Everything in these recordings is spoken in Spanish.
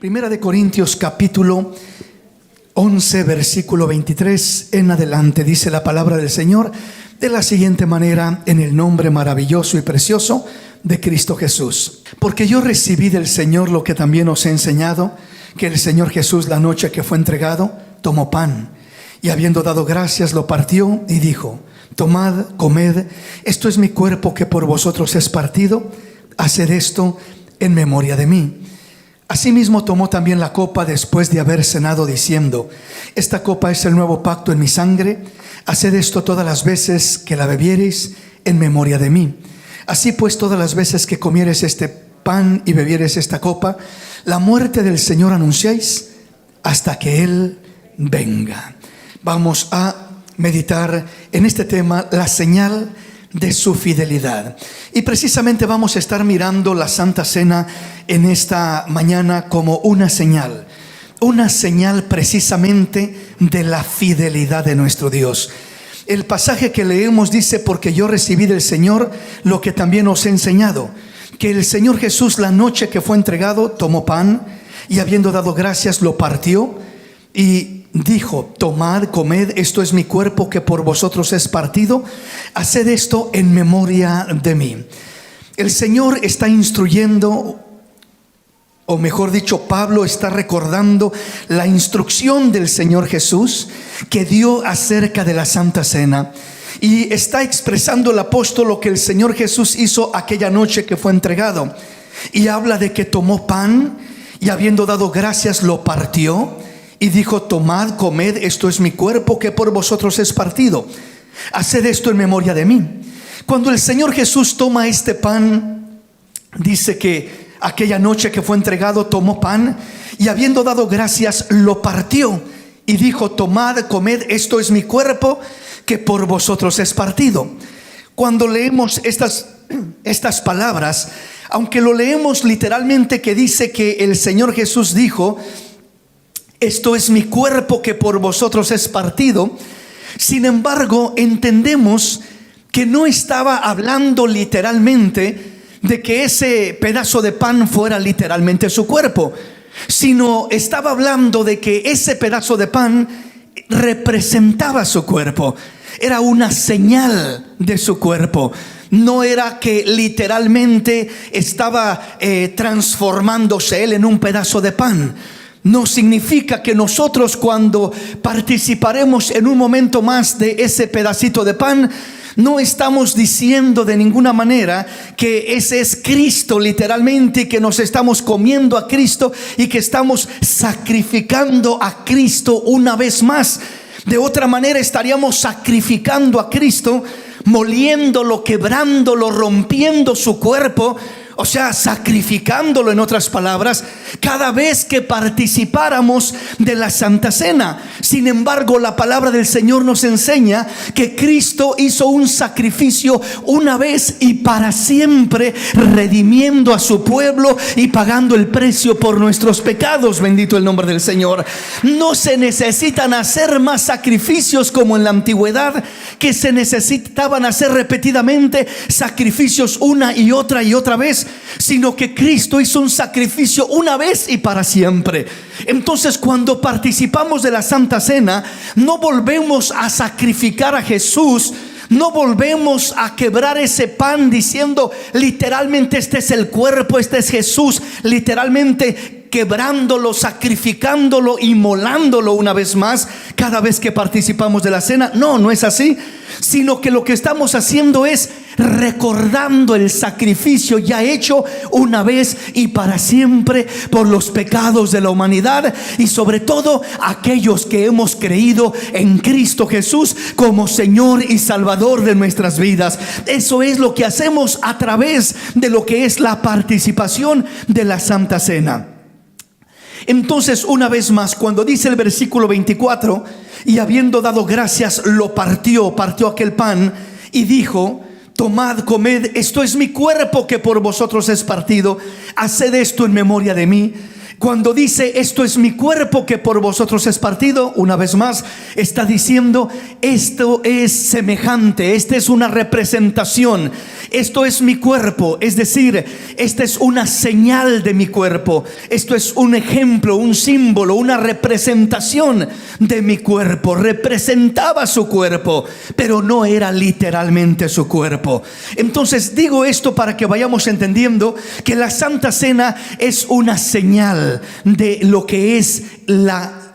Primera de Corintios capítulo 11 versículo 23 en adelante, dice la palabra del Señor de la siguiente manera: en el nombre maravilloso y precioso de Cristo Jesús. Porque yo recibí del Señor lo que también os he enseñado, que el Señor Jesús, la noche que fue entregado, tomó pan, y habiendo dado gracias, lo partió y dijo: tomad, comed, esto es mi cuerpo que por vosotros es partido, haced esto en memoria de mí. Asimismo tomó también la copa después de haber cenado, diciendo: esta copa es el nuevo pacto en mi sangre, haced esto todas las veces que la bebiereis en memoria de mí. Así pues, todas las veces que comiereis este pan y bebiereis esta copa, la muerte del Señor anunciáis hasta que Él venga. Vamos a meditar en este tema, la señal de su fidelidad. Y precisamente vamos a estar mirando la Santa Cena en esta mañana como una señal precisamente de la fidelidad de nuestro Dios. El pasaje que leemos dice: porque yo recibí del Señor lo que también os he enseñado, que el Señor Jesús, la noche que fue entregado, tomó pan, y habiendo dado gracias, lo partió y dijo: tomad, comed, esto es mi cuerpo que por vosotros es partido, haced esto en memoria de mí. El Señor está instruyendo, o mejor dicho, Pablo está recordando la instrucción del Señor Jesús que dio acerca de la Santa Cena. Y está expresando el apóstol lo que el Señor Jesús hizo aquella noche que fue entregado. Y habla de que tomó pan y habiendo dado gracias, lo partió y dijo: tomad, comed, esto es mi cuerpo que por vosotros es partido, haced esto en memoria de mí. Cuando el Señor Jesús toma este pan, dice que aquella noche que fue entregado, tomó pan y habiendo dado gracias, lo partió y dijo: tomad, comed, esto es mi cuerpo que por vosotros es partido. Cuando leemos estas palabras, aunque lo leemos literalmente, que dice que el Señor Jesús dijo: esto es mi cuerpo que por vosotros es partido, sin embargo entendemos que no estaba hablando literalmente de que ese pedazo de pan fuera literalmente su cuerpo, sino estaba hablando de que ese pedazo de pan representaba su cuerpo, era una señal de su cuerpo. No era que literalmente estaba transformándose él en un pedazo de pan. No significa que nosotros, cuando participaremos en un momento más de ese pedacito de pan, no estamos diciendo de ninguna manera que ese es Cristo literalmente, que nos estamos comiendo a Cristo y que estamos sacrificando a Cristo una vez más. De otra manera estaríamos sacrificando a Cristo, moliéndolo, quebrándolo, rompiendo su cuerpo, o sea, sacrificándolo, en otras palabras, cada vez que participáramos de la Santa Cena. Sin embargo, la palabra del Señor nos enseña que Cristo hizo un sacrificio una vez y para siempre, redimiendo a su pueblo y pagando el precio por nuestros pecados. Bendito el nombre del Señor. No se necesitan hacer más sacrificios como en la antigüedad, que se necesitaban hacer repetidamente sacrificios una y otra vez, sino que Cristo hizo un sacrificio una vez y para siempre. Entonces, cuando participamos de la Santa Cena, no volvemos a sacrificar a Jesús, no volvemos a quebrar ese pan diciendo literalmente: este es el cuerpo, este es Jesús, literalmente quebrándolo, sacrificándolo, inmolándolo una vez más cada vez que participamos de la cena. No, no es así, sino que lo que estamos haciendo es recordando el sacrificio ya hecho una vez y para siempre por los pecados de la humanidad, y sobre todo aquellos que hemos creído en Cristo Jesús como Señor y Salvador de nuestras vidas. Eso es lo que hacemos a través de lo que es la participación de la Santa Cena. Entonces, una vez más, cuando dice el versículo 24: y habiendo dado gracias, lo partió aquel pan y dijo: tomad, comed, esto es mi cuerpo que por vosotros es partido, haced esto en memoria de mí. Cuando dice esto es mi cuerpo que por vosotros es partido, una vez más está diciendo esto es semejante, esta es una representación, esto es mi cuerpo, es decir, esta es una señal de mi cuerpo, esto es un ejemplo, un símbolo, una representación de mi cuerpo. Representaba su cuerpo, pero no era literalmente su cuerpo. Entonces digo esto para que vayamos entendiendo que la Santa Cena es una señal de lo que es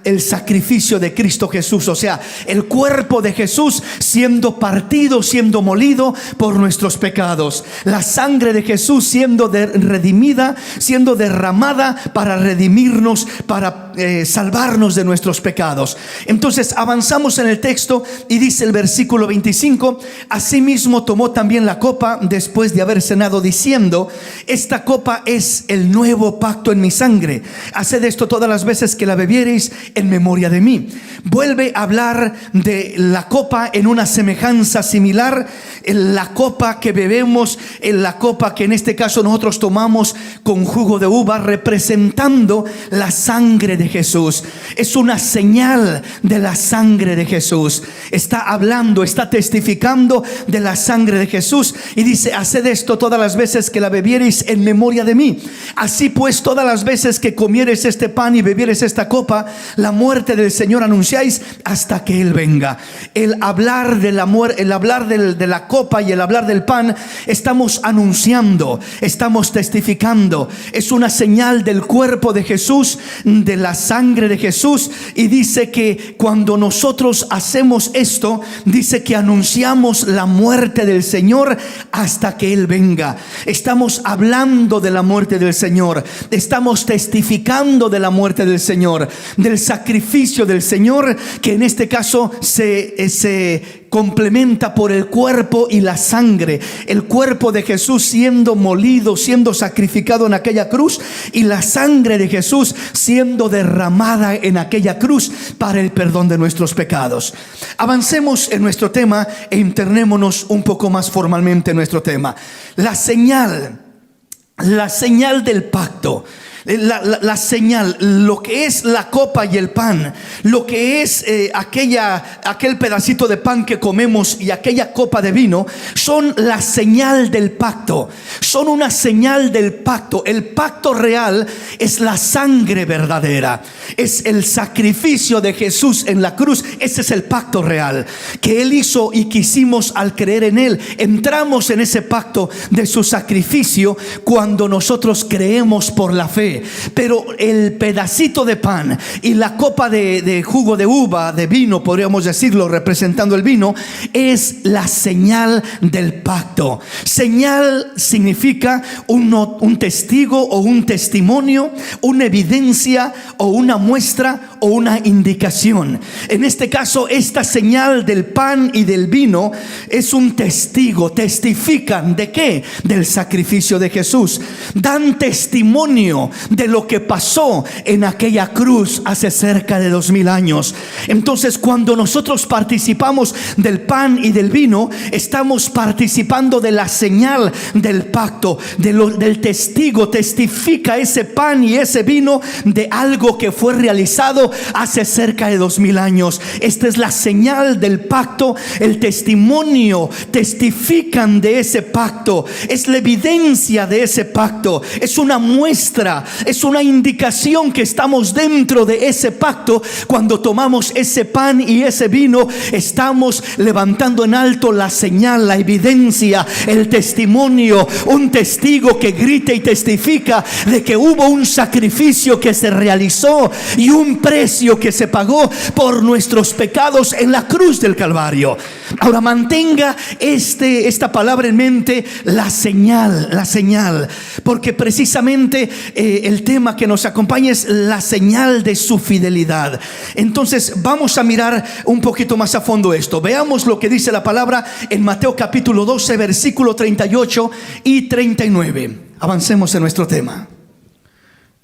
el sacrificio de Cristo Jesús, o sea, el cuerpo de Jesús siendo partido, siendo molido por nuestros pecados, la sangre de Jesús siendo redimida, siendo derramada para redimirnos, para salvarnos de nuestros pecados. Entonces avanzamos en el texto y dice el versículo 25: asimismo tomó también la copa después de haber cenado, diciendo: esta copa es el nuevo pacto en mi sangre, haced esto todas las veces que la bebiereis en memoria de mí. Vuelve a hablar de la copa en una semejanza similar. En la copa que bebemos, en la copa que en este caso nosotros tomamos con jugo de uva, representando la sangre de Jesús. Es una señal de la sangre de Jesús. Está hablando, está testificando de la sangre de Jesús y dice: haced esto todas las veces que la bebiereis en memoria de mí. Así pues, todas las veces que comiereis este pan y bebiereis esta copa, la muerte del Señor anunciáis hasta que Él venga. El hablar de la muerte, el hablar de la copa y el hablar del pan, estamos anunciando, estamos testificando. Es una señal del cuerpo de Jesús, de la sangre de Jesús. Y dice que cuando nosotros hacemos esto, dice que anunciamos la muerte del Señor hasta que Él venga. Estamos hablando de la muerte del Señor, estamos testificando de la muerte del Señor, del sacrificio del Señor, que en este caso se complementa por el cuerpo y la sangre. El cuerpo de Jesús siendo molido, siendo sacrificado en aquella cruz, y la sangre de Jesús siendo derramada en aquella cruz para el perdón de nuestros pecados. Avancemos en nuestro tema e internémonos un poco más formalmente en nuestro tema. La señal del pacto. La señal, lo que es la copa y el pan, lo que es aquel pedacito de pan que comemos y aquella copa de vino, son la señal del pacto, son una señal del pacto. El pacto real es la sangre verdadera, es el sacrificio de Jesús en la cruz. Ese es el pacto real que Él hizo y que hicimos al creer en Él. Entramos en ese pacto de su sacrificio cuando nosotros creemos por la fe. Pero el pedacito de pan y la copa de jugo de uva, de vino, podríamos decirlo, representando el vino, es la señal del pacto. Señal significa un testigo o un testimonio, una evidencia o una muestra o una indicación. En este caso, esta señal del pan y del vino es un testigo. Testifican ¿de qué? Del sacrificio de Jesús. Dan testimonio de lo que pasó en aquella cruz hace cerca de 2000 años. Entonces, cuando nosotros participamos del pan y del vino, estamos participando de la señal del pacto, del testigo. Testifica ese pan y ese vino de algo que fue realizado hace cerca de 2000 años. Esta es la señal del pacto, el testimonio. Testifican de ese pacto, es la evidencia de ese pacto, es una muestra, es una indicación que estamos dentro de ese pacto. Cuando tomamos ese pan y ese vino, estamos levantando en alto la señal, la evidencia, el testimonio. Un testigo que grita y testifica de que hubo un sacrificio que se realizó y un precio que se pagó por nuestros pecados en la cruz del Calvario. Ahora mantenga esta palabra en mente, la señal, porque precisamente el tema que nos acompaña es la señal de su fidelidad. Entonces vamos a mirar un poquito más a fondo esto. Veamos lo que dice la palabra en Mateo capítulo 12, versículo 38 y 39. Avancemos en nuestro tema.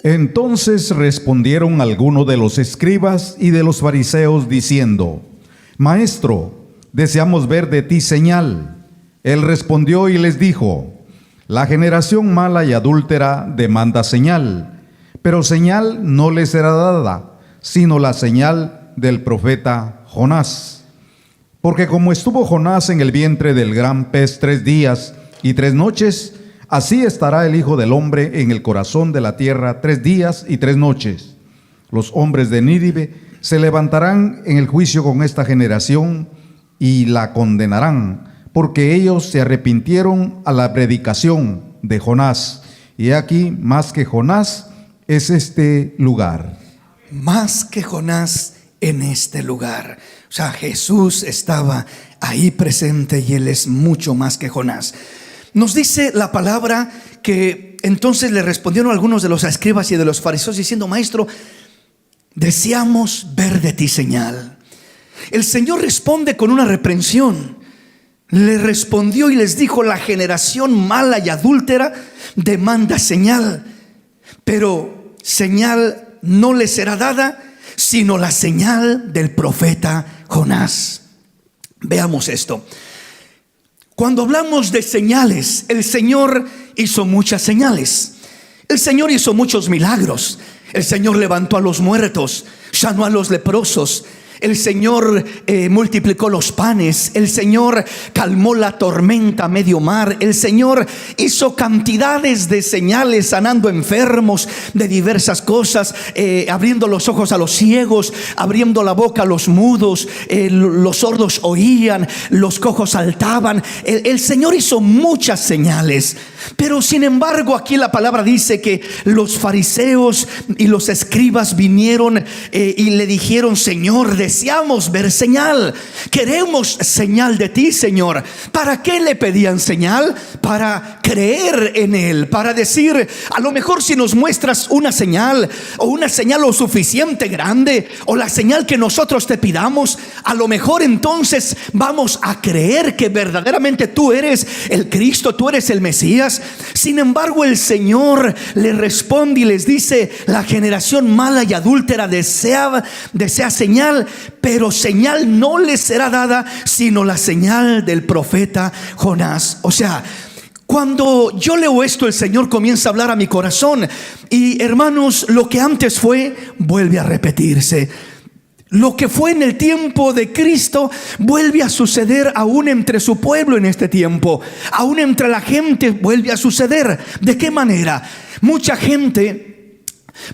Entonces respondieron algunos de los escribas y de los fariseos diciendo: Maestro, deseamos ver de ti señal. Él respondió y les dijo: La generación mala y adúltera demanda señal, pero señal no les será dada, sino la señal del profeta Jonás. Porque como estuvo Jonás en el vientre del gran pez 3 días y 3 noches, así estará el Hijo del Hombre en el corazón de la tierra 3 días y 3 noches. Los hombres de Nínive se levantarán en el juicio con esta generación y la condenarán, porque ellos se arrepintieron a la predicación de Jonás. Y aquí, más que Jonás, es este lugar. Más que Jonás en este lugar. O sea, Jesús estaba ahí presente y Él es mucho más que Jonás. Nos dice la palabra que entonces le respondieron algunos de los escribas y de los fariseos diciendo: Maestro, deseamos ver de ti señal. El Señor responde con una reprensión. Le respondió y les dijo: la generación mala y adúltera demanda señal, pero señal no le será dada, sino la señal del profeta Jonás. Veamos esto. Cuando hablamos de señales, el Señor hizo muchas señales. El Señor hizo muchos milagros. El Señor levantó a los muertos, sanó a los leprosos. El Señor multiplicó los panes. El Señor calmó la tormenta a medio mar. El Señor hizo cantidades de señales, sanando enfermos de diversas cosas, abriendo los ojos a los ciegos, abriendo la boca a los mudos, los sordos oían, los cojos saltaban. El Señor hizo muchas señales. Pero sin embargo, aquí la palabra dice que los fariseos y los escribas vinieron y le dijeron: Señor, deseamos ver señal, queremos señal de ti, Señor. ¿Para qué le pedían señal? Para creer en Él, para decir: a lo mejor si nos muestras una señal, o una señal lo suficiente grande, o la señal que nosotros te pidamos, a lo mejor entonces vamos a creer que verdaderamente tú eres el Cristo, tú eres el Mesías. Sin embargo, el Señor le responde y les dice: la generación mala y adúltera desea señal, pero señal no les será dada, sino la señal del profeta Jonás. O sea, cuando yo leo esto, el Señor comienza a hablar a mi corazón. Y hermanos, lo que antes fue, vuelve a repetirse. Lo que fue en el tiempo de Cristo vuelve a suceder aún entre su pueblo en este tiempo. Aún entre la gente vuelve a suceder. ¿De qué manera? Mucha gente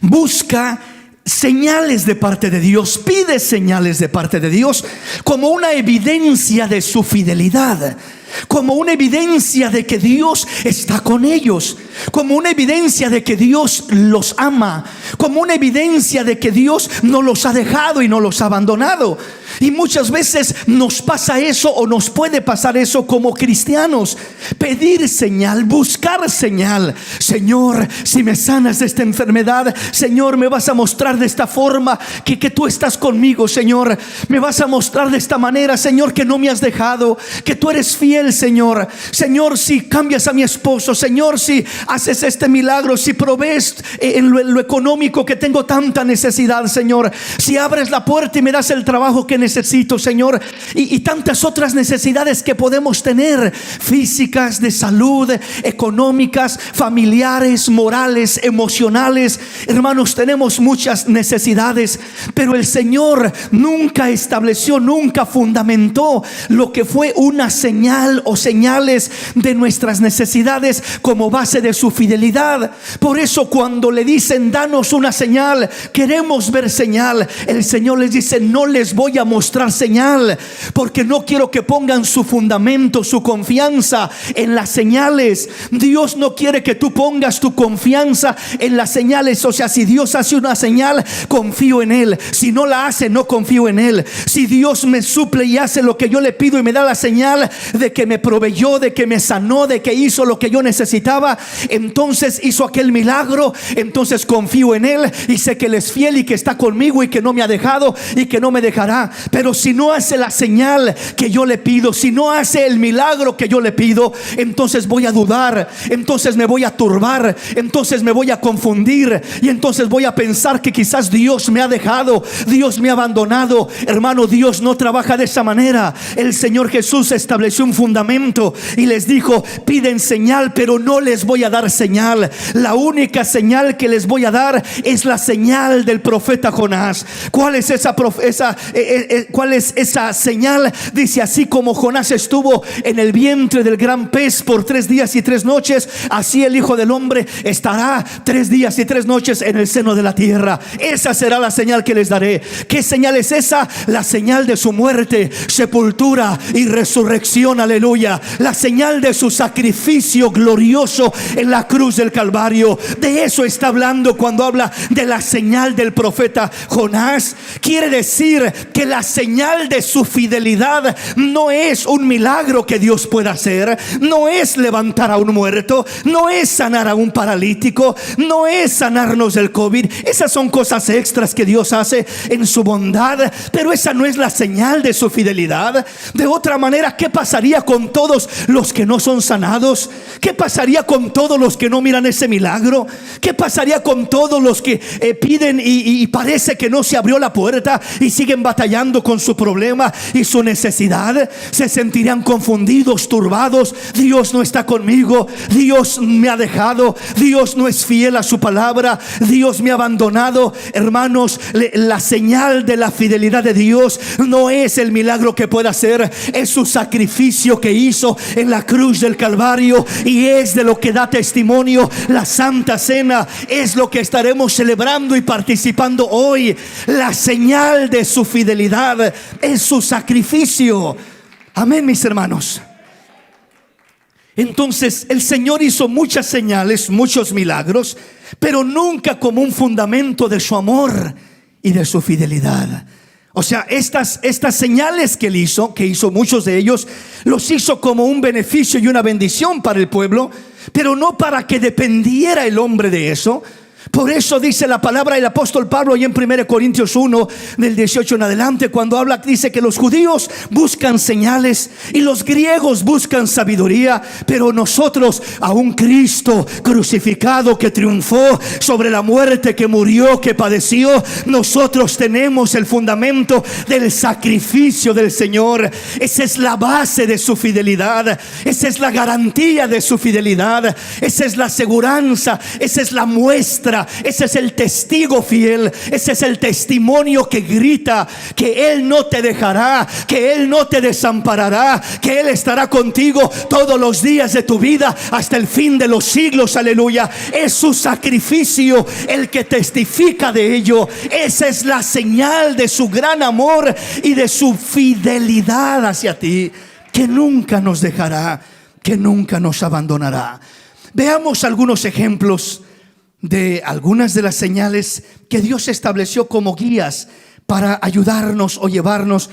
busca señales de parte de Dios, pide señales de parte de Dios como una evidencia de su fidelidad, como una evidencia de que Dios está con ellos, como una evidencia de que Dios los ama, como una evidencia de que Dios no los ha dejado y no los ha abandonado. Y muchas veces nos pasa eso, o nos puede pasar eso como cristianos: pedir señal, buscar señal. Señor, si me sanas de esta enfermedad, Señor, me vas a mostrar de esta forma que tú estás conmigo, Señor. Me vas a mostrar de esta manera, Señor, que no me has dejado, que tú eres fiel, Señor. Señor, si cambias a mi esposo, Señor, si haces este milagro, si provees en lo económico que tengo tanta necesidad, Señor, si abres la puerta y me das el trabajo que necesito, Señor, y tantas otras necesidades que podemos tener, físicas, de salud, económicas, familiares, morales, emocionales. Hermanos, tenemos muchas necesidades, pero el Señor nunca estableció, nunca fundamentó lo que fue una señal o señales de nuestras necesidades como base de su fidelidad. Por eso cuando le dicen: danos una señal, queremos ver señal, el Señor les dice: no les voy a mostrar señal, porque no quiero que pongan su fundamento, su confianza en las señales. Dios no quiere que tú pongas tu confianza en las señales. O sea, si Dios hace una señal, confío en Él. Si no la hace, no confío en Él. Si Dios me suple y hace lo que yo le pido y me da la señal de que me proveyó, de que me sanó, de que hizo lo que yo necesitaba, entonces hizo aquel milagro, entonces confío en Él y sé que Él es fiel y que está conmigo y que no me ha dejado y que no me dejará. Pero si no hace la señal que yo le pido, si no hace el milagro que yo le pido, entonces voy a dudar, entonces me voy a turbar, entonces me voy a confundir, y entonces voy a pensar que quizás Dios me ha dejado, Dios me ha abandonado. Hermano, Dios no trabaja de esa manera. El Señor Jesús estableció un fundamento y les dijo: piden señal, pero no les voy a dar señal. La única señal que les voy a dar es la señal del profeta Jonás. ¿Cuál es esa señal? Dice: así como Jonás estuvo en el vientre del gran pez por 3 días y 3 noches, así el Hijo del Hombre estará 3 días y 3 noches en el seno de la tierra. Esa será la señal que les daré. ¿Qué señal es esa? La señal de su muerte, sepultura y resurrección. Aleluya. La señal de su sacrificio glorioso en la cruz del Calvario. De eso está hablando cuando habla de la señal del profeta Jonás. Quiere decir que la señal de su fidelidad no es un milagro que Dios pueda hacer, no es levantar a un muerto, no es sanar a un paralítico, no es sanarnos del COVID. Esas son cosas extras que Dios hace en su bondad, pero esa no es la señal de su fidelidad. De otra manera, ¿qué pasaría con todos los que no son sanados? ¿Qué pasaría con todos los que no miran ese milagro? ¿Qué pasaría con todos los que piden y parece que no se abrió la puerta y siguen batallando con su problema y su necesidad? Se sentirían confundidos, turbados. Dios no está conmigo, Dios me ha dejado, Dios no es fiel a su palabra, Dios me ha abandonado. Hermanos, la señal de la fidelidad de Dios no es el milagro que pueda hacer, es su sacrificio que hizo en la cruz del Calvario, y es de lo que da testimonio la Santa Cena. Es lo que estaremos celebrando y participando hoy. La señal de su fidelidad es su sacrificio. Amén, mis hermanos. Entonces el Señor hizo muchas señales, muchos milagros, pero nunca como un fundamento de su amor y de su fidelidad. O sea, estas señales que él hizo, que hizo muchos de ellos, los hizo como un beneficio y una bendición para el pueblo, pero no para que dependiera el hombre de eso. Por eso dice la palabra del apóstol Pablo y en 1 Corintios 1 del 18 en adelante, cuando habla, dice que los judíos buscan señales y los griegos buscan sabiduría, pero nosotros a un Cristo crucificado que triunfó sobre la muerte, que murió, que padeció, nosotros tenemos el fundamento del sacrificio del Señor. Esa es la base de su fidelidad, esa es la garantía de su fidelidad, esa es la aseguranza, esa es la muestra. Ese es el testigo fiel, ese es el testimonio que grita que Él no te dejará, que Él no te desamparará, que Él estará contigo todos los días de tu vida hasta el fin de los siglos. Aleluya. Es su sacrificio el que testifica de ello. Esa es la señal de su gran amor y de su fidelidad hacia ti, que nunca nos dejará, que nunca nos abandonará. Veamos algunos ejemplos de algunas de las señales que Dios estableció como guías para ayudarnos o llevarnos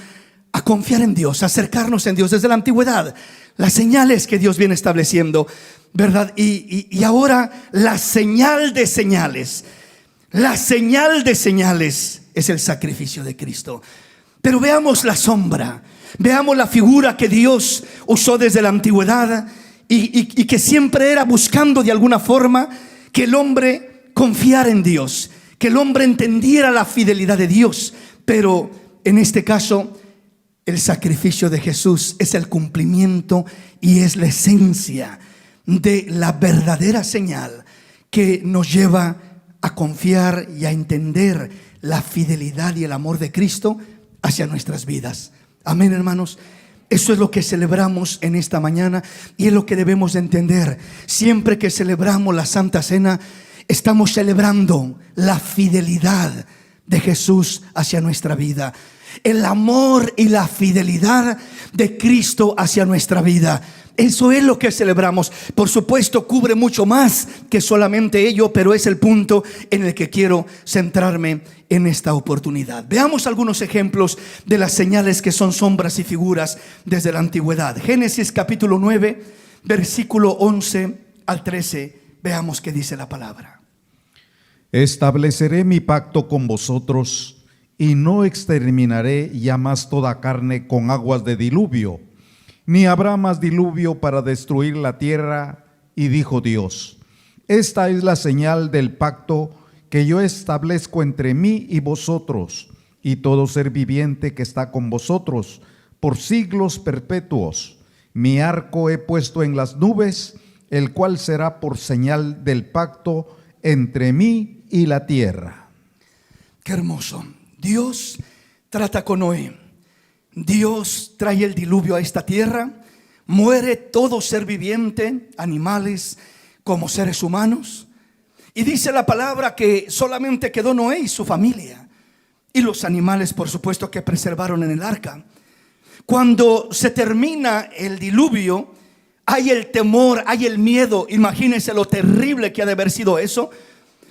a confiar en Dios, a acercarnos en Dios desde la antigüedad. Las señales que Dios viene estableciendo, ¿verdad? Y ahora la señal de señales. La señal de señales es el sacrificio de Cristo. Pero veamos la sombra, veamos la figura que Dios usó desde la antigüedad y que siempre era buscando de alguna forma que el hombre confiara en Dios, que el hombre entendiera la fidelidad de Dios. Pero en este caso, el sacrificio de Jesús es el cumplimiento y es la esencia de la verdadera señal que nos lleva a confiar y a entender la fidelidad y el amor de Cristo hacia nuestras vidas. Amén, hermanos. Eso es lo que celebramos en esta mañana y es lo que debemos de entender. Siempre que celebramos la Santa Cena, estamos celebrando la fidelidad de Jesús hacia nuestra vida, el amor y la fidelidad de Cristo hacia nuestra vida. Eso es lo que celebramos. Por supuesto, cubre mucho más que solamente ello, pero es el punto en el que quiero centrarme en esta oportunidad. Veamos algunos ejemplos de las señales que son sombras y figuras desde la antigüedad. Génesis capítulo 9, versículo 11 al 13. Veamos qué dice la palabra. Estableceré mi pacto con vosotros y no exterminaré ya más toda carne con aguas de diluvio, ni habrá más diluvio para destruir la tierra. Y dijo Dios: esta es la señal del pacto que yo establezco entre mí y vosotros y todo ser viviente que está con vosotros por siglos perpetuos. Mi arco he puesto en las nubes, el cual será por señal del pacto entre mí y la tierra. Qué hermoso. Dios trata con Noé. Dios trae el diluvio a esta tierra. Muere todo ser viviente, animales como seres humanos. Y dice la palabra que solamente quedó Noé y su familia. Y los animales, por supuesto, que preservaron en el arca. Cuando se termina el diluvio, hay el temor, hay el miedo. Imagínense lo terrible que ha de haber sido eso.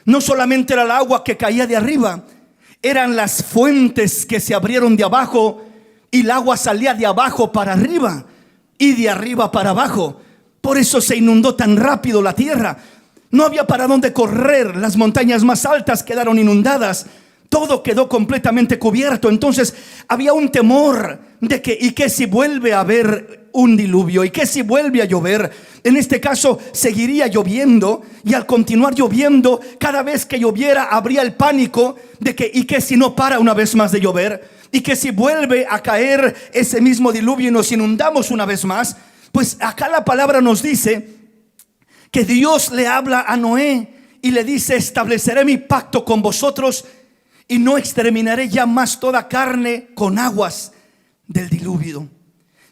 No solamente era el agua que caía de arriba, eran las fuentes que se abrieron de abajo y el agua salía de abajo para arriba y de arriba para abajo. Por eso se inundó tan rápido la tierra. No había para dónde correr. Las montañas más altas quedaron inundadas. Todo quedó completamente cubierto. Entonces había un temor de que, ¿y qué si vuelve a haber un diluvio? ¿Y qué si vuelve a llover? En este caso seguiría lloviendo, y al continuar lloviendo, cada vez que lloviera habría el pánico de que, ¿y qué si no para una vez más de llover? ¿Y que si vuelve a caer ese mismo diluvio y nos inundamos una vez más? Pues acá la palabra nos dice que Dios le habla a Noé y le dice: estableceré mi pacto con vosotros y no exterminaré ya más toda carne con aguas del diluvio,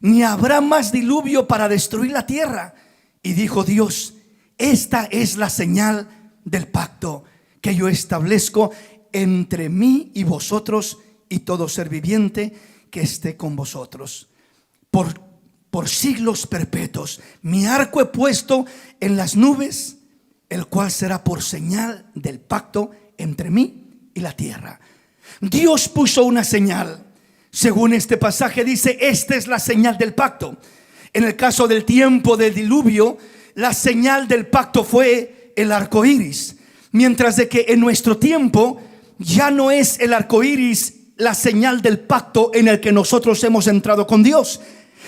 ni habrá más diluvio para destruir la tierra. Y dijo Dios: esta es la señal del pacto que yo establezco entre mí y vosotros y todo ser viviente que esté con vosotros por siglos perpetuos. Mi arco he puesto en las nubes, el cual será por señal del pacto entre mí y la tierra. Dios puso una señal. Según este pasaje dice: esta es la señal del pacto. En el caso del tiempo del diluvio, la señal del pacto fue el arco iris, mientras de que en nuestro tiempo ya no es el arco iris la señal del pacto en el que nosotros hemos entrado con Dios,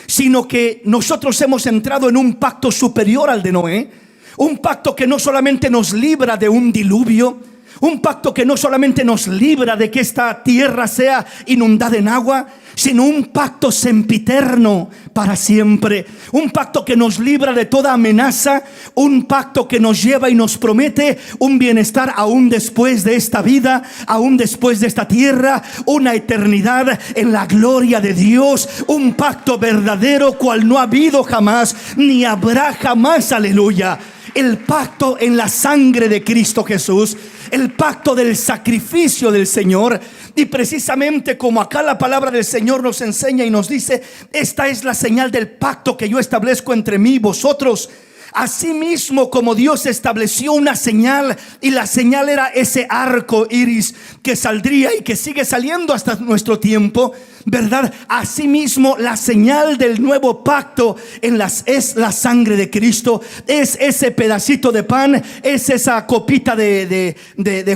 sino que nosotros hemos entrado en un pacto superior al de Noé. Un pacto que no solamente nos libra de un diluvio, un pacto que no solamente nos libra de que esta tierra sea inundada en agua, sino un pacto sempiterno para siempre. Un pacto que nos libra de toda amenaza. Un pacto que nos lleva y nos promete un bienestar aún después de esta vida, aún después de esta tierra, una eternidad en la gloria de Dios. Un pacto verdadero cual no ha habido jamás ni habrá jamás. Aleluya. El pacto en la sangre de Cristo Jesús, el pacto del sacrificio del Señor. Y precisamente como acá la palabra del Señor nos enseña y nos dice: esta es la señal del pacto que yo establezco entre mí y vosotros. Asimismo, como Dios estableció una señal, y la señal era ese arco iris que saldría y que sigue saliendo hasta nuestro tiempo, ¿verdad? Asimismo, la señal del nuevo pacto es la sangre de Cristo. Es ese pedacito de pan, es esa copita de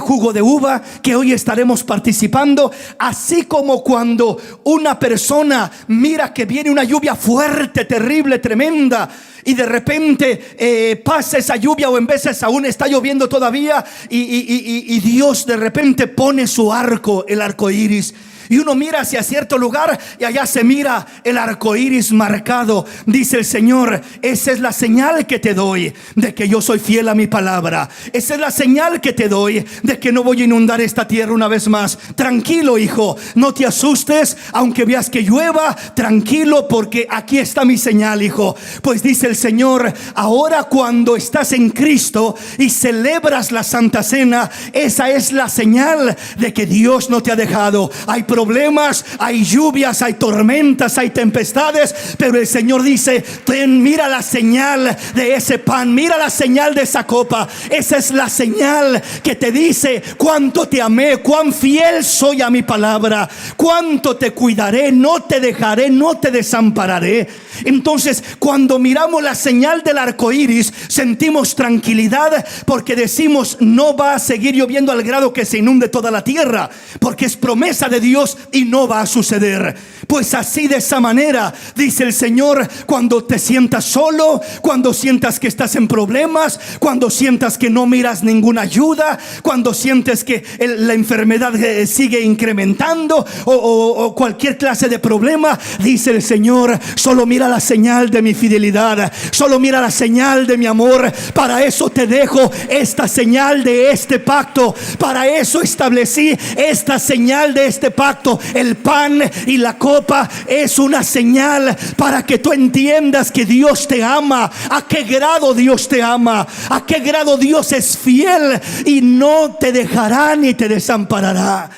jugo de uva que hoy estaremos participando. Así como cuando una persona mira que viene una lluvia fuerte, terrible, tremenda, y de repente pasa esa lluvia, o en veces aún está lloviendo todavía, y Dios de repente pone su arco, el arco iris, y uno mira hacia cierto lugar y allá se mira el arco iris marcado. Dice el Señor: esa es la señal que te doy de que yo soy fiel a mi palabra. Esa es la señal que te doy de que no voy a inundar esta tierra una vez más. Tranquilo, hijo, no te asustes, aunque veas que llueva. Tranquilo, porque aquí está mi señal, hijo. Pues dice el Señor: ahora cuando estás en Cristo y celebras la Santa Cena, esa es la señal de que Dios no te ha dejado. Hay problemas, hay lluvias, hay tormentas, hay tempestades, pero el Señor dice: mira la señal de ese pan, mira la señal de esa copa. Esa es la señal que te dice cuánto te amé, cuán fiel soy a mi palabra, cuánto te cuidaré, no te dejaré, no te desampararé. Entonces, cuando miramos la señal del arco iris, sentimos tranquilidad, porque decimos: no va a seguir lloviendo al grado que se inunde toda la tierra, porque es promesa de Dios y no va a suceder. Pues así, de esa manera, dice el Señor, cuando te sientas solo, cuando sientas que estás en problemas, cuando sientas que no miras ninguna ayuda, cuando sientes que la enfermedad sigue incrementando, o cualquier clase de problema, dice el Señor: solo mira la señal de mi fidelidad, solo mira la señal de mi amor. Para eso te dejo esta señal de este pacto, para eso establecí esta señal de este pacto. El pan y la copa es una señal para que tú entiendas que Dios te ama, a qué grado Dios te ama, a qué grado Dios es fiel y no te dejará ni te desamparará.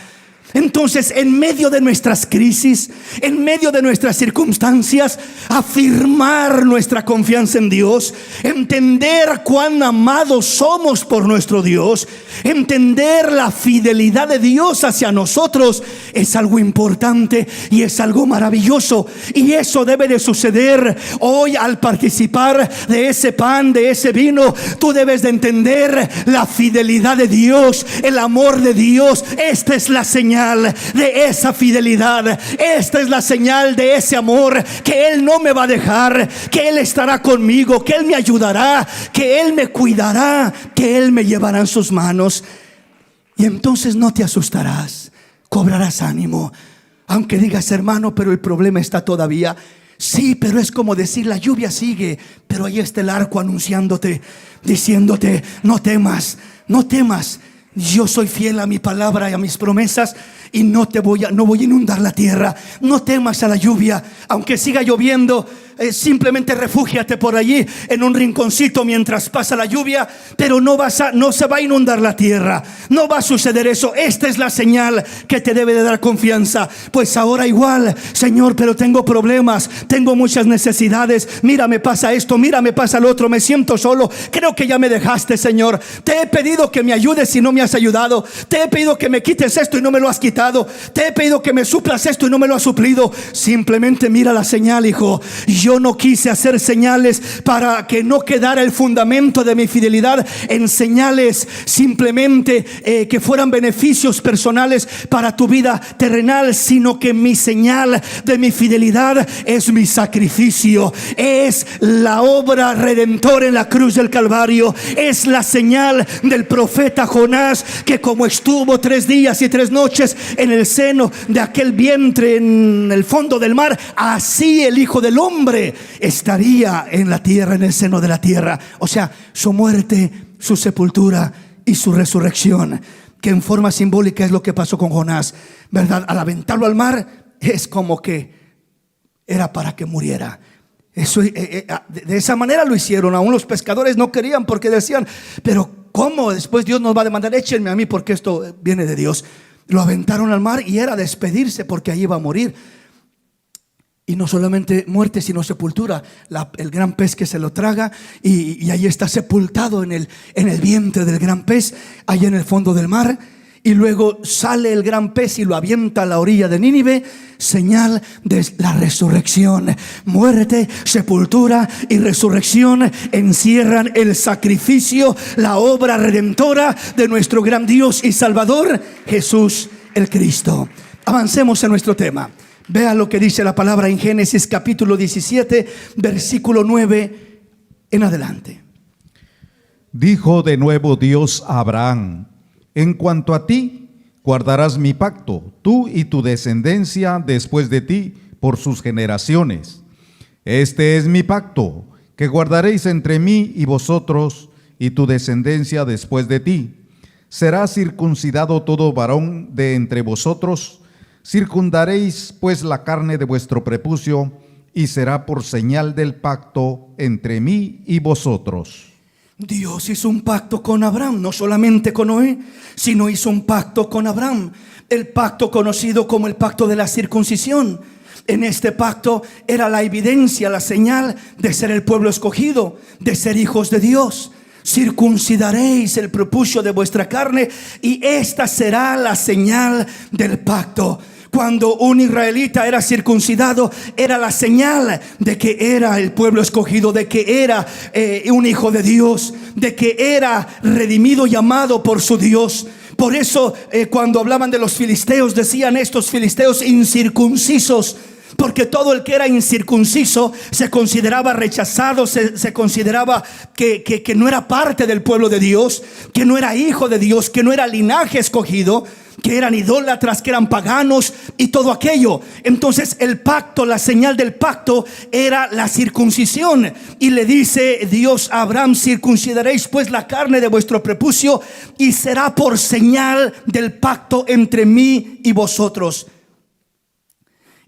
Entonces, en medio de nuestras crisis, en medio de nuestras circunstancias, afirmar nuestra confianza en Dios, entender cuán amados somos por nuestro Dios, entender la fidelidad de Dios hacia nosotros, es algo importante y es algo maravilloso. Y eso debe de suceder hoy al participar de ese pan, de ese vino. Tú debes de entender la fidelidad de Dios, el amor de Dios. Esta es la señal de esa fidelidad. Esta es la señal de ese amor, que Él no me va a dejar, que Él estará conmigo, que Él me ayudará, que Él me cuidará, que Él me llevará en sus manos. Y entonces no te asustarás, cobrarás ánimo. Aunque digas: hermano, pero el problema está todavía. Sí, pero es como decir: la lluvia sigue, pero ahí está el arco anunciándote, diciéndote: no temas, no temas. Yo soy fiel a mi palabra y a mis promesas, y no voy a inundar la tierra. No temas a la lluvia, aunque siga lloviendo. Simplemente refúgiate por allí en un rinconcito mientras pasa la lluvia, pero no se va a inundar la tierra. No va a suceder eso. Esta es la señal que te debe de dar confianza. Pues ahora igual: Señor, pero tengo problemas, tengo muchas necesidades. Mira, me pasa esto, mira, me pasa lo otro, me siento solo. Creo que ya me dejaste, Señor. Te he pedido que me ayudes y no me has ayudado. Te he pedido que me quites esto y no me lo has quitado. Te he pedido que me suplas esto y no me lo has suplido. Simplemente mira la señal, hijo. Yo no quise hacer señales para que no quedara el fundamento de mi fidelidad en señales simplemente que fueran beneficios personales para tu vida terrenal, sino que mi señal de mi fidelidad es mi sacrificio, es la obra redentora en la cruz del Calvario, es la señal del profeta Jonás, que como estuvo 3 días y 3 noches en el seno de aquel vientre en el fondo del mar, así el Hijo del Hombre estaría en la tierra, en el seno de la tierra. O sea, su muerte, su sepultura y su resurrección, que en forma simbólica es lo que pasó con Jonás, ¿verdad? Al aventarlo al mar, es como que era para que muriera. Eso, de esa manera lo hicieron. Aún los pescadores no querían, porque decían: pero ¿cómo? Después Dios nos va a demandar. Échenme a mí, porque esto viene de Dios. Lo aventaron al mar y era despedirse, porque allí iba a morir. Y no solamente muerte, sino sepultura. El gran pez que se lo traga, y ahí está sepultado en el vientre del gran pez, allá en el fondo del mar. Y luego sale el gran pez y lo avienta a la orilla de Nínive, señal de la resurrección. Muerte, sepultura y resurrección encierran el sacrificio, la obra redentora de nuestro gran Dios y Salvador, Jesús el Cristo. Avancemos en nuestro tema. Vea lo que dice la palabra en Génesis capítulo 17, versículo 9 en adelante. Dijo de nuevo Dios a Abraham: en cuanto a ti, guardarás mi pacto, tú y tu descendencia después de ti, por sus generaciones. Este es mi pacto, que guardaréis entre mí y vosotros y tu descendencia después de ti. Será circuncidado todo varón de entre vosotros. Circundaréis pues la carne de vuestro prepucio, y será por señal del pacto entre mí y vosotros. Dios hizo un pacto con Abraham, no solamente con Noé, sino hizo un pacto con Abraham. El pacto conocido como el pacto de la circuncisión. En este pacto era la evidencia, la señal de ser el pueblo escogido, de ser hijos de Dios. Circuncidaréis el prepucio de vuestra carne y esta será la señal del pacto. Cuando un israelita era circuncidado, era la señal de que era el pueblo escogido, de que era un hijo de Dios, de que era redimido y amado por su Dios. Por eso cuando hablaban de los filisteos, decían estos filisteos incircuncisos, porque todo el que era incircunciso se consideraba rechazado, se consideraba que no era parte del pueblo de Dios, que no era hijo de Dios, que no era linaje escogido, que eran idólatras, que eran paganos y todo aquello. Entonces el pacto, la señal del pacto era la circuncisión. Y le dice Dios a Abraham: circuncidaréis pues la carne de vuestro prepucio y será por señal del pacto entre mí y vosotros.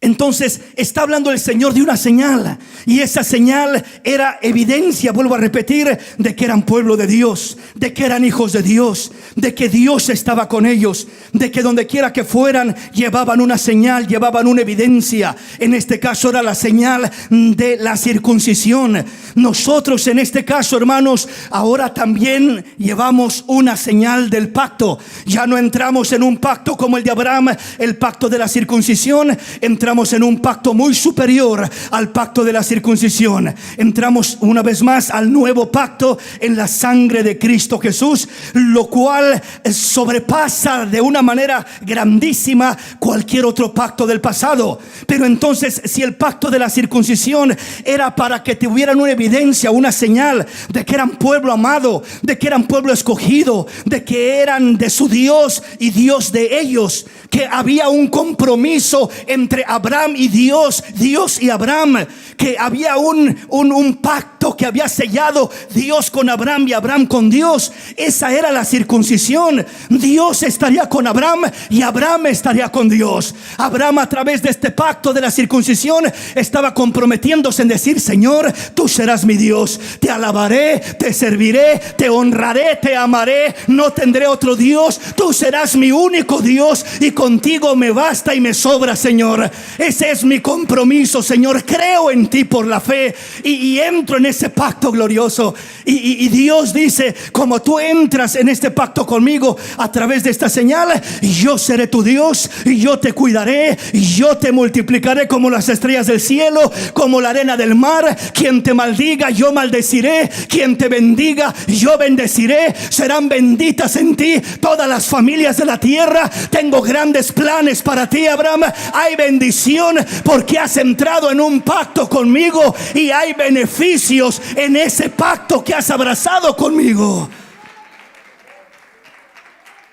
Entonces está hablando el Señor de una señal, y esa señal era evidencia, vuelvo a repetir, de que eran pueblo de Dios, de que eran hijos de Dios, de que Dios estaba con ellos, de que donde quiera que fueran llevaban una señal, llevaban una evidencia. En este caso era la señal de la circuncisión. Nosotros en este caso, hermanos, ahora también llevamos una señal del pacto. Ya no entramos en un pacto como el de Abraham, el pacto de la circuncisión. Entramos en un pacto muy superior al pacto de la circuncisión. Entramos una vez más al nuevo pacto en la sangre de Cristo Jesús, lo cual sobrepasa de una manera grandísima cualquier otro pacto del pasado. Pero entonces, si el pacto de la circuncisión era para que tuvieran una evidencia, una señal de que eran pueblo amado, de que eran pueblo escogido, de que eran de su Dios y Dios de ellos, que había un compromiso entre Abraham y Dios, Dios y Abraham, que había un pacto que había sellado Dios con Abraham y Abraham con Dios. Esa era la circuncisión. Dios estaría con Abraham y Abraham estaría con Dios. Abraham, a través de este pacto de la circuncisión, estaba comprometiéndose en decir: Señor, tú serás mi Dios, te alabaré, te serviré, te honraré, te amaré, no tendré otro Dios, tú serás mi único Dios y contigo me basta y me sobra, Señor. Ese es mi compromiso, Señor. Creo en ti por la fe y entro en ese pacto glorioso. Y Dios dice: como tú entras en este pacto conmigo a través de esta señal, yo seré tu Dios y yo te cuidaré y yo te multiplicaré como las estrellas del cielo, como la arena del mar. Quien te maldiga, yo maldeciré; quien te bendiga, yo bendeciré. Serán benditas en ti todas las familias de la tierra. Tengo grandes planes para ti, Abraham. Hay bendición porque has entrado en un pacto conmigo, y hay beneficios en ese pacto que has abrazado conmigo.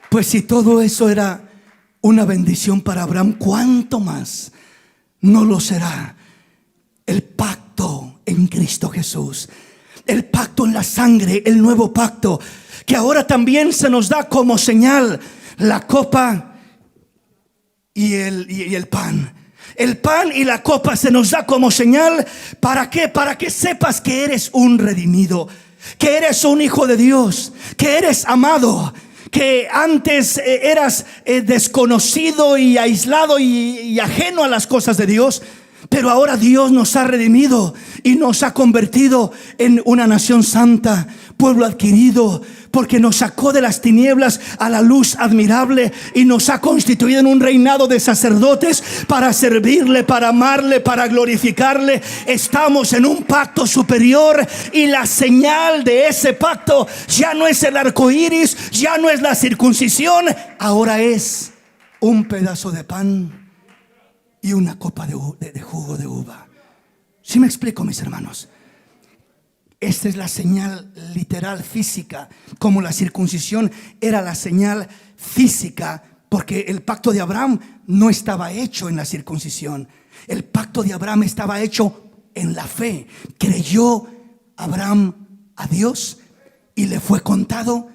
Pues si todo eso era una bendición para Abraham, ¿cuánto más no lo será el pacto en Cristo Jesús? El pacto en la sangre, el nuevo pacto, que ahora también se nos da como señal la copa y el pan. El pan y la copa se nos da como señal. ¿Para qué? Para que sepas que eres un redimido, que eres un hijo de Dios, que eres amado, que antes eras desconocido y aislado y ajeno a las cosas de Dios. Pero ahora Dios nos ha redimido y nos ha convertido en una nación santa, pueblo adquirido, porque nos sacó de las tinieblas a la luz admirable y nos ha constituido en un reinado de sacerdotes para servirle, para amarle, para glorificarle. Estamos en un pacto superior, y la señal de ese pacto ya no es el arco iris, ya no es la circuncisión, ahora es un pedazo de pan y una copa de jugo de uva. ¿Sí me explico, mis hermanos? Esta es la señal literal, física, como la circuncisión era la señal física, porque el pacto de Abraham no estaba hecho en la circuncisión. El pacto de Abraham estaba hecho en la fe. Creyó Abraham a Dios y le fue contado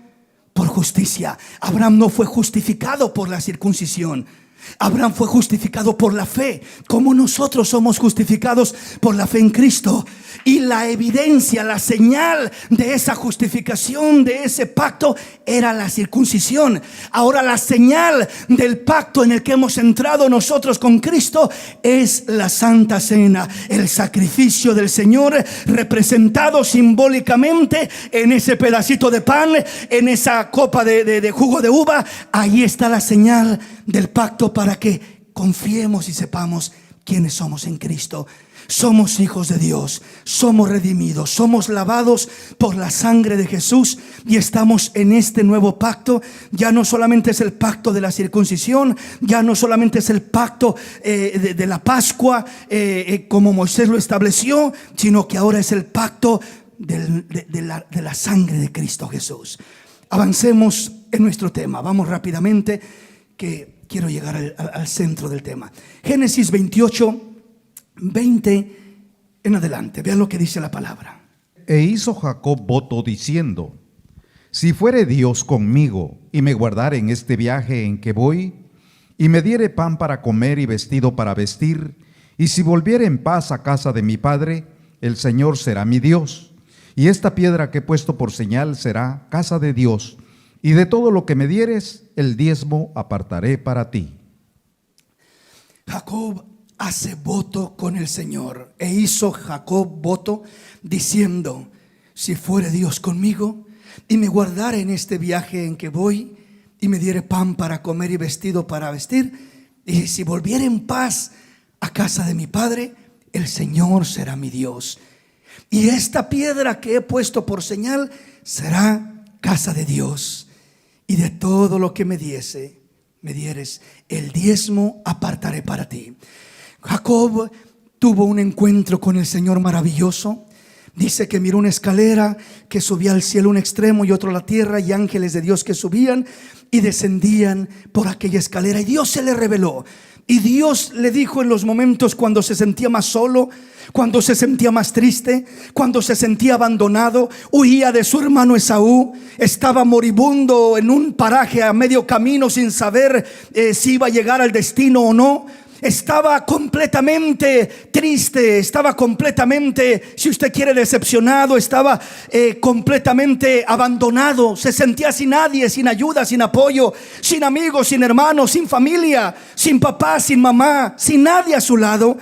por justicia. Abraham no fue justificado por la circuncisión. Abraham fue justificado por la fe, como nosotros somos justificados por la fe en Cristo. Y la evidencia, la señal de esa justificación, de ese pacto, era la circuncisión. Ahora la señal del pacto en el que hemos entrado nosotros con Cristo es la Santa Cena, el sacrificio del Señor, representado simbólicamente en ese pedacito de pan, en esa copa de jugo de uva. Ahí está la señal del pacto para que confiemos y sepamos quiénes somos en Cristo. Somos hijos de Dios, somos redimidos, somos lavados por la sangre de Jesús y estamos en este nuevo pacto. Ya no solamente es el pacto de la circuncisión, ya no solamente es el pacto de la Pascua como Moisés lo estableció, sino que ahora es el pacto de la sangre de Cristo Jesús. Avancemos en nuestro tema, vamos rápidamente que quiero llegar al centro del tema. Génesis 28, 20 en adelante. Vean lo que dice la palabra. E hizo Jacob voto diciendo: si fuere Dios conmigo y me guardare en este viaje en que voy, y me diere pan para comer y vestido para vestir, y si volviere en paz a casa de mi padre, el Señor será mi Dios, y esta piedra que he puesto por señal será casa de Dios, y de todo lo que me dieres, el diezmo apartaré para ti. Jacob hace voto con el Señor. E hizo Jacob voto diciendo: si fuere Dios conmigo y me guardare en este viaje en que voy, y me diere pan para comer y vestido para vestir, y si volviere en paz a casa de mi padre, el Señor será mi Dios, y esta piedra que he puesto por señal será casa de Dios, y de todo lo que me dieres, el diezmo apartaré para ti. Jacob tuvo un encuentro con el Señor maravilloso. Dice que miró una escalera que subía al cielo un extremo y otro a la tierra, y ángeles de Dios que subían y descendían por aquella escalera, y Dios se le reveló. Y Dios le dijo en los momentos cuando se sentía más solo, cuando se sentía más triste, cuando se sentía abandonado, huía de su hermano Esaú, estaba moribundo en un paraje a medio camino sin saber si iba a llegar al destino o no. Estaba completamente triste, estaba completamente, si usted quiere, decepcionado, estaba completamente abandonado. Se sentía sin nadie, sin ayuda, sin apoyo, sin amigos, sin hermanos, sin familia, sin papá, sin mamá, sin nadie a su lado.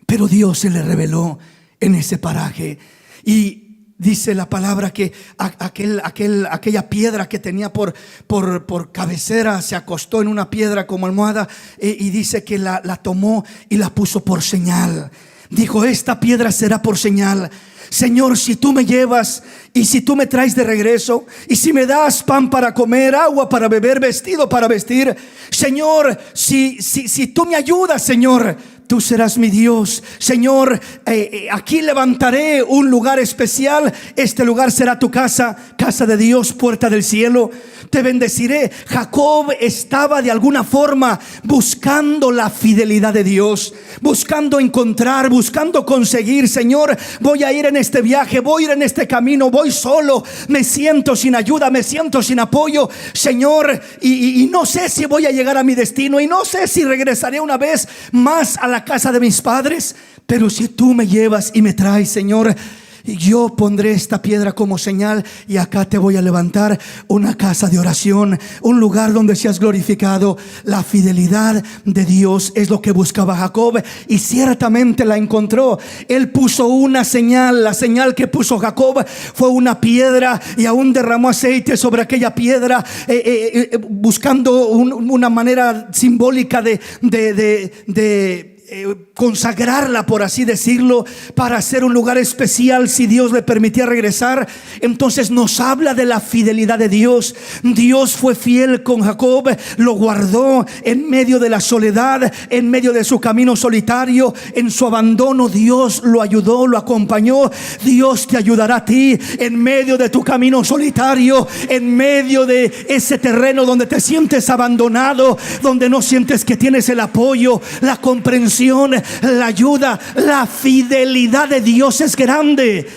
Pero Dios se le reveló en ese paraje, y dice la palabra que aquella piedra que tenía por cabecera, se acostó en una piedra como almohada, y dice que la tomó y la puso por señal. Dijo: esta piedra será por señal. Señor, si tú me llevas y si tú me traes de regreso, y si me das pan para comer, agua para beber, vestido para vestir, Señor, si tú me ayudas, Señor, tú serás mi Dios. Señor, aquí levantaré un lugar especial. Este lugar será tu casa, casa de Dios, puerta del cielo. Te bendeciré. Jacob estaba de alguna forma buscando la fidelidad de Dios, buscando encontrar, buscando conseguir. Señor, voy a ir en este viaje, voy a ir en este camino, voy solo, me siento sin ayuda, me siento sin apoyo, Señor, y no sé si voy a llegar a mi destino, y no sé si regresaré una vez más a la casa de mis padres. Pero si tú me llevas y me traes, Señor, yo pondré esta piedra como señal, y acá te voy a levantar una casa de oración, un lugar donde seas glorificado. La fidelidad de Dios es lo que buscaba Jacob, y ciertamente la encontró. Él puso una señal. La señal que puso Jacob fue una piedra, y aún derramó aceite sobre aquella piedra, buscando una manera simbólica de consagrarla, por así decirlo, para hacer un lugar especial si Dios le permitía regresar. Entonces nos habla de la fidelidad de Dios. Dios fue fiel con Jacob, lo guardó en medio de la soledad, en medio de su camino solitario, en su abandono. Dios lo ayudó, lo acompañó. Dios te ayudará a ti en medio de tu camino solitario, en medio de ese terreno donde te sientes abandonado, donde no sientes que tienes el apoyo, la comprensión, la ayuda. La fidelidad de Dios es grande.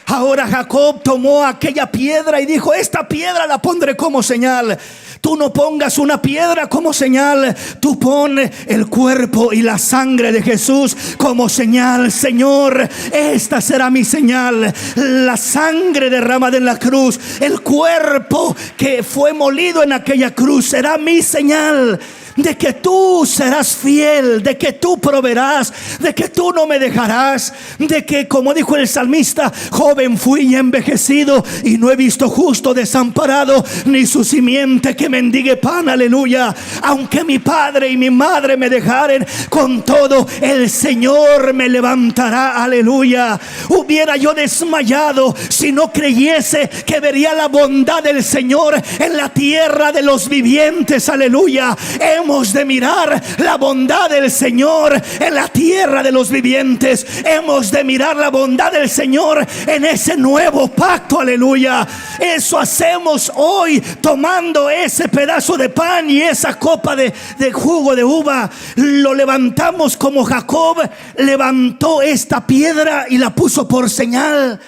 Ahora Jacob tomó aquella piedra y dijo: esta piedra la pondré como señal. Tú no pongas una piedra como señal, tú pon el cuerpo y la sangre de Jesús como señal. Señor, esta será mi señal: la sangre derramada en la cruz, el cuerpo que fue molido en aquella cruz será mi señal de que tú serás fiel, de que tú proveerás, de que tú no me dejarás, de que, como dijo el salmista, joven fui y envejecido y no he visto justo desamparado, ni su simiente que mendigue pan. Aleluya. Aunque mi padre y mi madre me dejaren, con todo el Señor me levantará. Aleluya. Hubiera yo desmayado si no creyese que vería la bondad del Señor en la tierra de los vivientes. Aleluya. Hemos de mirar la bondad del Señor en la tierra de los vivientes. Hemos de mirar la bondad del Señor en ese nuevo pacto. Aleluya. Eso hacemos hoy, tomando ese pedazo de pan y esa copa de jugo de uva. Lo levantamos como Jacob levantó esta piedra y la puso por señal.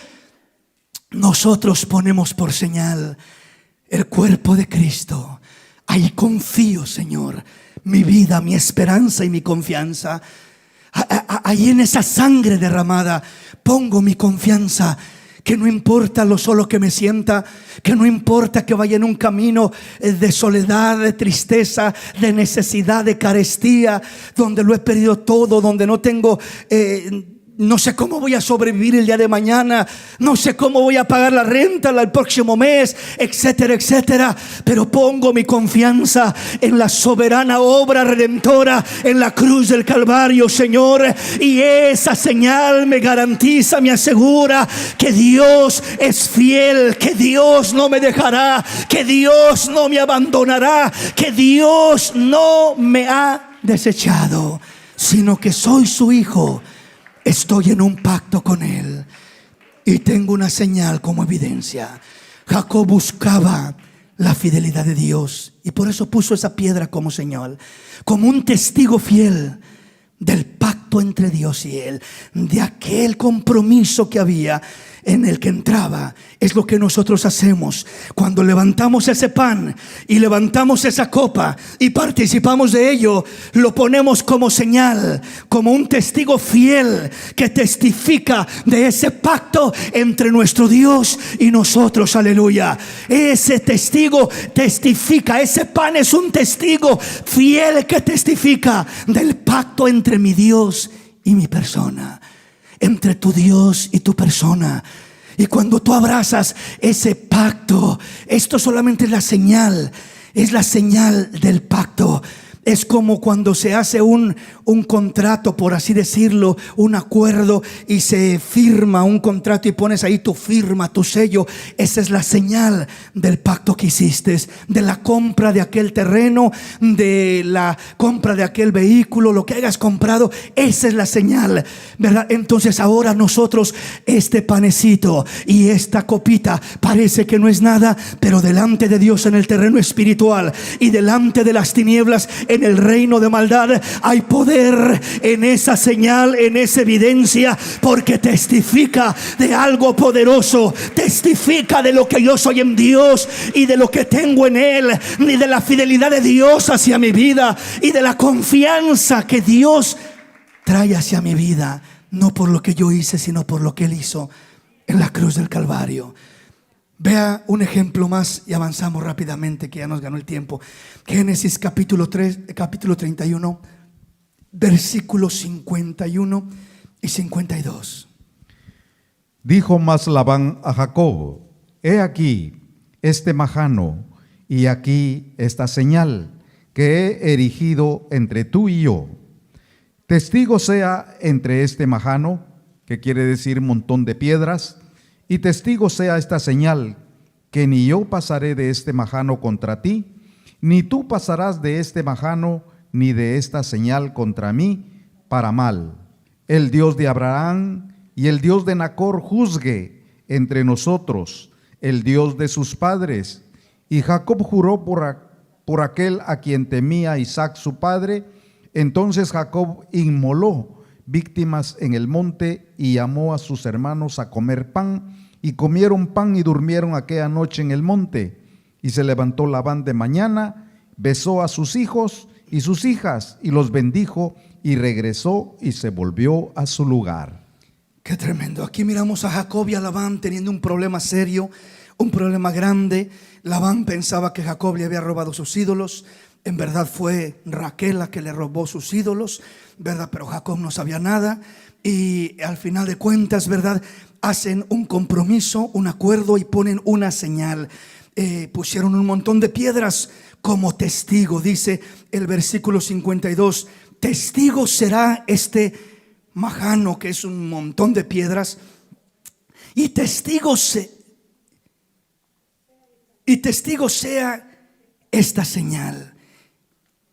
Nosotros ponemos por señal el cuerpo de Cristo. Ahí confío, Señor, mi vida, mi esperanza y mi confianza. Ahí en esa sangre derramada pongo mi confianza. Que no importa lo solo que me sienta, que no importa que vaya en un camino de soledad, de tristeza, de necesidad, de carestía, donde lo he perdido todo, donde no tengo... no sé cómo voy a sobrevivir el día de mañana, no sé cómo voy a pagar la renta el próximo mes, etcétera, etcétera. Pero pongo mi confianza en la soberana obra redentora en la cruz del Calvario, Señor. Y esa señal me garantiza, me asegura que Dios es fiel, que Dios no me dejará, que Dios no me abandonará, que Dios no me ha desechado, sino que soy su hijo. Estoy en un pacto con Él y tengo una señal como evidencia. Jacob buscaba la fidelidad de Dios y por eso puso esa piedra como señal, como un testigo fiel del pacto entre Dios y Él, de aquel compromiso que había, en el que entraba. Es lo que nosotros hacemos cuando levantamos ese pan y levantamos esa copa y participamos de ello. Lo ponemos como señal, como un testigo fiel que testifica de ese pacto entre nuestro Dios y nosotros. Aleluya. Ese testigo testifica, ese pan es un testigo fiel que testifica del pacto entre mi Dios y mi persona, entre tu Dios y tu persona. Y cuando tú abrazas ese pacto, esto solamente es la señal del pacto. Es como cuando se hace un contrato, por así decirlo, un acuerdo, y se firma un contrato y pones ahí tu firma, tu sello. Esa es la señal del pacto que hiciste, de la compra de aquel terreno, de la compra de aquel vehículo, lo que hayas comprado. Esa es la señal, ¿verdad? Entonces ahora nosotros, este panecito y esta copita parece que no es nada, pero delante de Dios en el terreno espiritual y delante de las tinieblas en el reino de maldad, hay poder en esa señal, en esa evidencia, porque testifica de algo poderoso, testifica de lo que yo soy en Dios y de lo que tengo en Él, y de la fidelidad de Dios hacia mi vida y de la confianza que Dios trae hacia mi vida, no por lo que yo hice, sino por lo que Él hizo en la cruz del Calvario. Vea un ejemplo más y avanzamos rápidamente, que ya nos ganó el tiempo. Génesis capítulo 31, versículos 51 y 52. Dijo más Labán a Jacob: he aquí este majano y aquí esta señal que he erigido entre tú y yo. Testigo sea entre este majano, que quiere decir montón de piedras, y testigo sea esta señal, que ni yo pasaré de este majano contra ti, ni tú pasarás de este majano, ni de esta señal contra mí, para mal. El Dios de Abraham y el Dios de Nacor juzgue entre nosotros, el Dios de sus padres. Y Jacob juró por aquel a quien temía Isaac su padre. Entonces Jacob inmoló víctimas en el monte y llamó a sus hermanos a comer pan, y comieron pan y durmieron aquella noche en el monte. Y se levantó Labán de mañana, besó a sus hijos y sus hijas, y los bendijo, y regresó y se volvió a su lugar. Qué tremendo. Aquí miramos a Jacob y a Labán teniendo un problema serio, un problema grande. Labán pensaba que Jacob le había robado sus ídolos. En verdad fue Raquel la que le robó sus ídolos, ¿verdad? Pero Jacob no sabía nada. Y al final de cuentas, ¿verdad?, hacen un compromiso, un acuerdo y ponen una señal. Pusieron un montón de piedras como testigo. Dice el versículo 52: testigo será este majano, que es un montón de piedras, y testigo sea esta señal,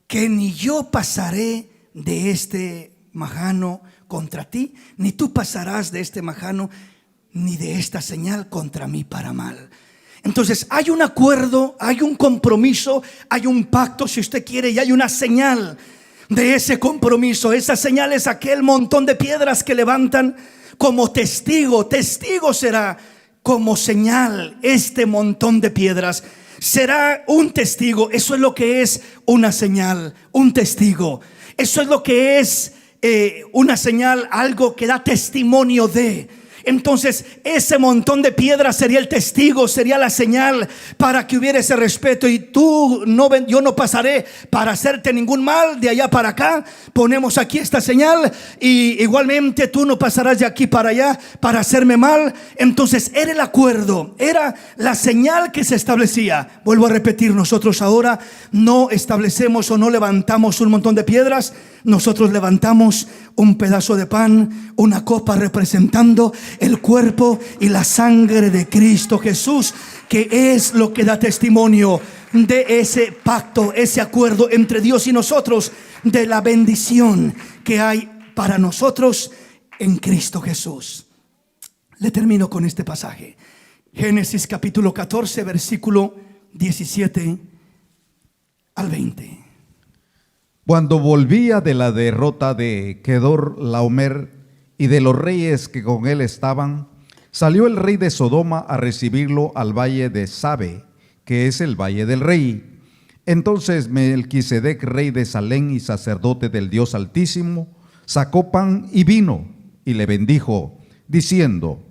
que ni yo pasaré de este majano contra ti, ni tú pasarás de este majano, ni de esta señal contra mí para mal. Entonces hay un acuerdo, hay un compromiso, hay un pacto, si usted quiere, y hay una señal de ese compromiso. Esa señal es aquel montón de piedras que levantan como testigo. Testigo será como señal este montón de piedras. Será un testigo. Eso es lo que es una señal, un testigo. Eso es lo que es una señal, algo que da testimonio de. Entonces ese montón de piedras sería el testigo, sería la señal para que hubiera ese respeto. Y yo no pasaré para hacerte ningún mal de allá para acá. Ponemos aquí esta señal, y igualmente tú no pasarás de aquí para allá para hacerme mal. Entonces era el acuerdo, era la señal que se establecía. Vuelvo a repetir, nosotros ahora no establecemos o no levantamos un montón de piedras. Nosotros levantamos un pedazo de pan, una copa representando el cuerpo y la sangre de Cristo Jesús, que es lo que da testimonio de ese pacto, ese acuerdo entre Dios y nosotros, de la bendición que hay para nosotros en Cristo Jesús. Le termino con este pasaje. Génesis capítulo 14, versículo 17 al 20. Cuando volvía de la derrota de Kedor-Laomer y de los reyes que con él estaban, salió el rey de Sodoma a recibirlo al valle de Sabe, que es el valle del rey. Entonces Melquisedec, rey de Salem y sacerdote del Dios Altísimo, sacó pan y vino y le bendijo, diciendo: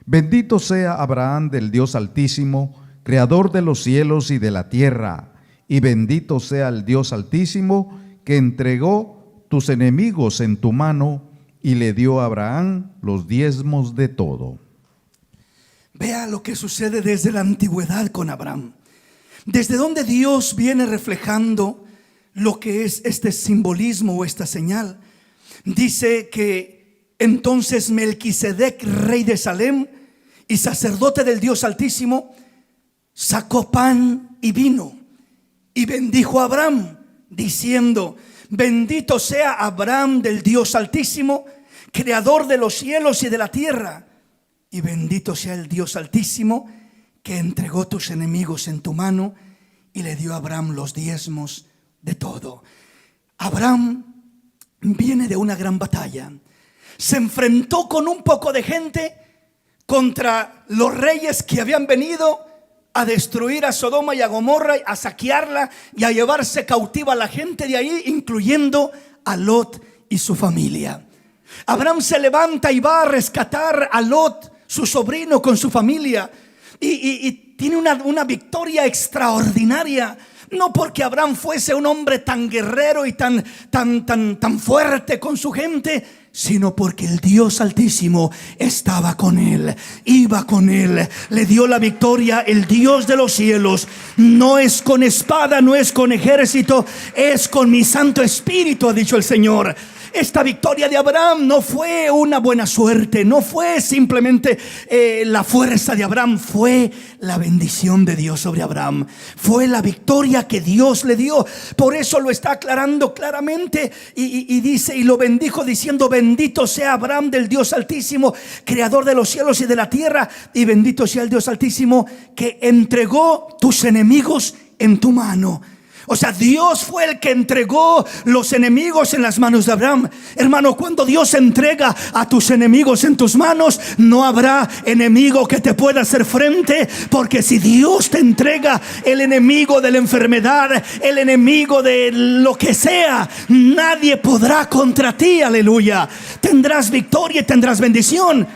bendito sea Abraham del Dios Altísimo, creador de los cielos y de la tierra, y bendito sea el Dios Altísimo, que entregó tus enemigos en tu mano, y le dio a Abraham los diezmos de todo. Vea lo que sucede desde la antigüedad con Abraham. Desde donde Dios viene reflejando lo que es este simbolismo o esta señal. Dice que entonces Melquisedec, rey de Salem y sacerdote del Dios Altísimo, sacó pan y vino y bendijo a Abraham, diciendo: bendito sea Abraham del Dios Altísimo, creador de los cielos y de la tierra, y bendito sea el Dios Altísimo, que entregó tus enemigos en tu mano, y le dio a Abraham los diezmos de todo. Abraham viene de una gran batalla. Se enfrentó con un poco de gente contra los reyes que habían venido a destruir a Sodoma y a Gomorra, a saquearla y a llevarse cautiva a la gente de ahí, incluyendo a Lot y su familia. Abraham se levanta y va a rescatar a Lot, su sobrino, con su familia, y tiene una victoria extraordinaria. No porque Abraham fuese un hombre tan guerrero y tan fuerte con su gente, sino porque el Dios Altísimo estaba con él, iba con él, le dio la victoria. El Dios de los cielos no es con espada, no es con ejército, es con mi Santo Espíritu, ha dicho el Señor. Esta victoria de Abraham no fue una buena suerte, no fue simplemente la fuerza de Abraham, fue la bendición de Dios sobre Abraham, fue la victoria que Dios le dio. Por eso lo está aclarando claramente y dice: y lo bendijo diciendo: bendito sea Abraham del Dios Altísimo, creador de los cielos y de la tierra, y bendito sea el Dios Altísimo, que entregó tus enemigos en tu mano. O sea, Dios fue el que entregó los enemigos en las manos de Abraham. Hermano, cuando Dios entrega a tus enemigos en tus manos, no habrá enemigo que te pueda hacer frente. Porque si Dios te entrega el enemigo de la enfermedad, el enemigo de lo que sea, nadie podrá contra ti. Aleluya. Tendrás victoria y tendrás bendición.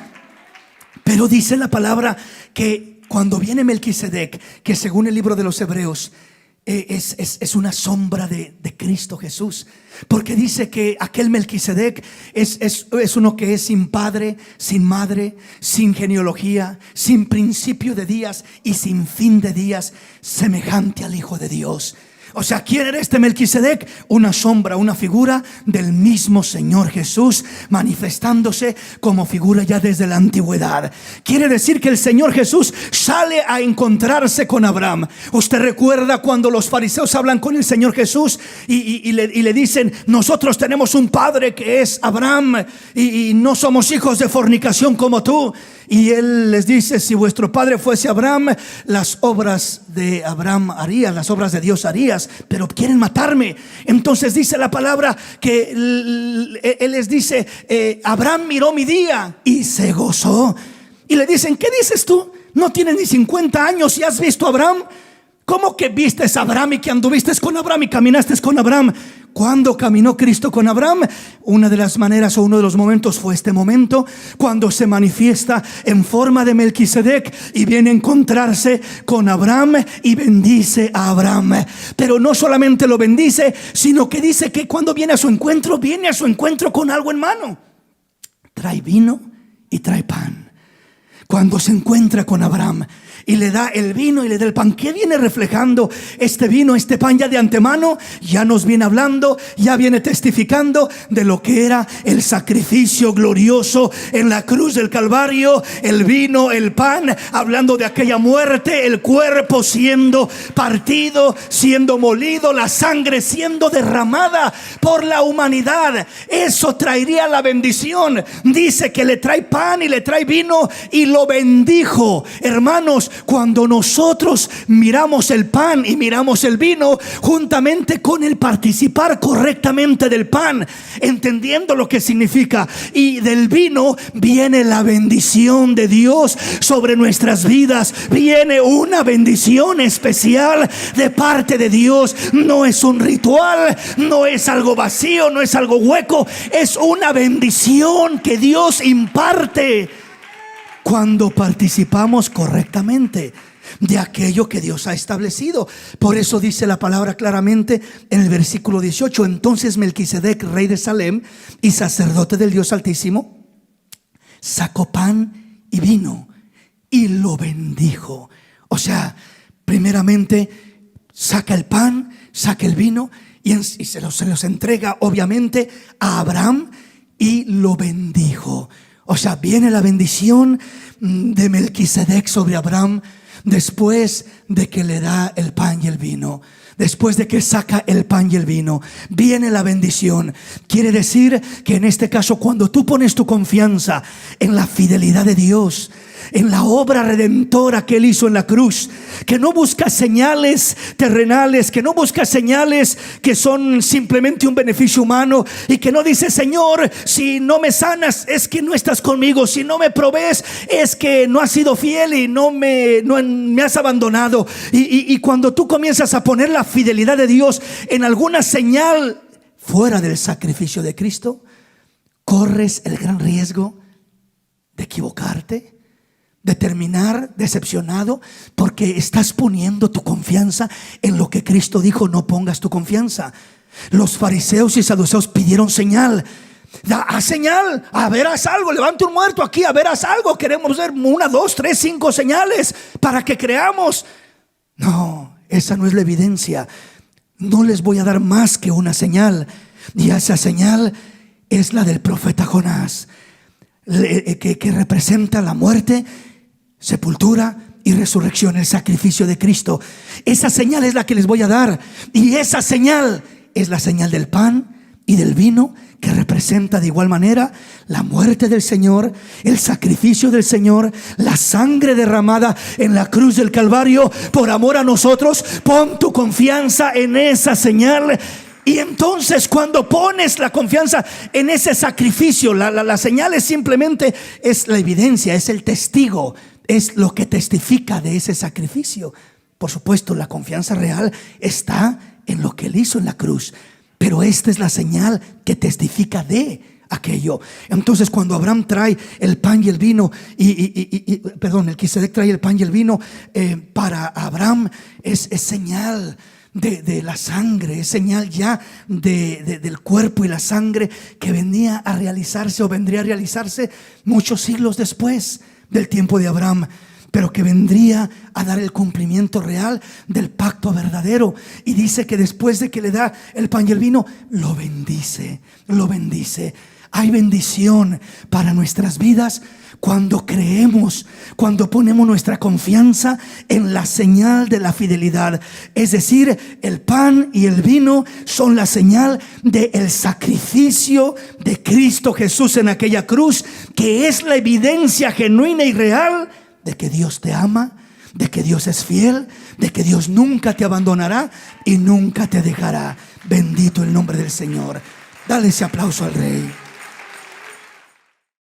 Pero dice la palabra que cuando viene Melquisedec, que según el libro de los Hebreos es una sombra de Cristo Jesús, porque dice que aquel Melquisedec es uno que es sin padre, sin madre, sin genealogía, sin principio de días y sin fin de días, semejante al Hijo de Dios. O sea, ¿quién era este Melquisedec? Una sombra, una figura del mismo Señor Jesús, manifestándose como figura ya desde la antigüedad. Quiere decir que el Señor Jesús sale a encontrarse con Abraham. Usted recuerda cuando los fariseos hablan con el Señor Jesús y le dicen: nosotros tenemos un padre que es Abraham y no somos hijos de fornicación como tú. Y él les dice: si vuestro padre fuese Abraham, las obras de Abraham harías, las obras de Dios harías, pero quieren matarme. Entonces dice la palabra que él les dice: Abraham miró mi día y se gozó. Y le dicen: ¿qué dices tú? No tienes ni 50 años y has visto a Abraham. ¿Cómo que vistes a Abraham y que anduviste con Abraham y caminaste con Abraham? ¿Cuándo caminó Cristo con Abraham? Una de las maneras o uno de los momentos fue este momento, cuando se manifiesta en forma de Melquisedec y viene a encontrarse con Abraham y bendice a Abraham. Pero no solamente lo bendice, sino que dice que cuando viene a su encuentro con algo en mano. Trae vino y trae pan. Cuando se encuentra con Abraham y le da el vino y le da el pan, ¿qué viene reflejando este vino, este pan ya de antemano? Ya nos viene hablando, ya viene testificando de lo que era el sacrificio glorioso en la cruz del Calvario. El vino, el pan, hablando de aquella muerte, el cuerpo siendo partido, siendo molido, la sangre siendo derramada por la humanidad. Eso traería la bendición. Dice que le trae pan y le trae vino y lo bendijo. Hermanos, cuando nosotros miramos el pan y miramos el vino, juntamente con el participar correctamente del pan, entendiendo lo que significa, y del vino, viene la bendición de Dios sobre nuestras vidas. Viene una bendición especial de parte de Dios. No es un ritual, no es algo vacío, no es algo hueco. Es una bendición que Dios imparte cuando participamos correctamente de aquello que Dios ha establecido. Por eso dice la palabra claramente en el versículo 18: entonces Melquisedec, rey de Salem y sacerdote del Dios Altísimo, sacó pan y vino y lo bendijo. O sea, primeramente saca el pan, saca el vino y se los entrega obviamente a Abraham y lo bendijo. O sea, viene la bendición de Melquisedec sobre Abraham después de que le da el pan y el vino. Después de que saca el pan y el vino, viene la bendición. Quiere decir que en este caso, cuando tú pones tu confianza en la fidelidad de Dios, en la obra redentora que Él hizo en la cruz, que no busca señales terrenales, que no busca señales que son simplemente un beneficio humano, y que no dice: Señor, si no me sanas es que no estás conmigo, si no me provees es que no has sido fiel y no me has abandonado. Y cuando tú comienzas a poner la fidelidad de Dios en alguna señal fuera del sacrificio de Cristo, corres el gran riesgo de equivocarte, de terminar decepcionado, porque estás poniendo tu confianza en lo que Cristo dijo: no pongas tu confianza. Los fariseos y saduceos pidieron señal. Haz señal, a ver, haz algo, levante un muerto aquí, a ver, haz algo. Queremos ver 1, 2, 3, 5 señales para que creamos. No, esa no es la evidencia. No les voy a dar más que una señal, y esa señal es la del profeta Jonás, que representa la muerte, sepultura y resurrección, el sacrificio de Cristo. Esa señal es la que les voy a dar, y esa señal es la señal del pan y del vino, que representa de igual manera la muerte del Señor, el sacrificio del Señor, la sangre derramada en la cruz del Calvario por amor a nosotros. Pon tu confianza en esa señal. Y entonces cuando pones la confianza en ese sacrificio, la señal es simplemente es la evidencia, es el testigo, es lo que testifica de ese sacrificio. Por supuesto, la confianza real está en lo que Él hizo en la cruz, pero esta es la señal que testifica de aquello. Entonces cuando Abraham trae el pan y el vino Melquisedec trae el pan y el vino, para Abraham es señal de la sangre, es señal ya del cuerpo y la sangre que venía a realizarse o vendría a realizarse muchos siglos después del tiempo de Abraham, pero que vendría a dar el cumplimiento real del pacto verdadero. Y dice que después de que le da el pan y el vino, lo bendice, lo bendice. Hay bendición para nuestras vidas cuando creemos, cuando ponemos nuestra confianza en la señal de la fidelidad. Es decir, el pan y el vino son la señal del sacrificio de Cristo Jesús en aquella cruz, que es la evidencia genuina y real de que Dios te ama, de que Dios es fiel, de que Dios nunca te abandonará y nunca te dejará. Bendito el nombre del Señor. Dale ese aplauso al Rey.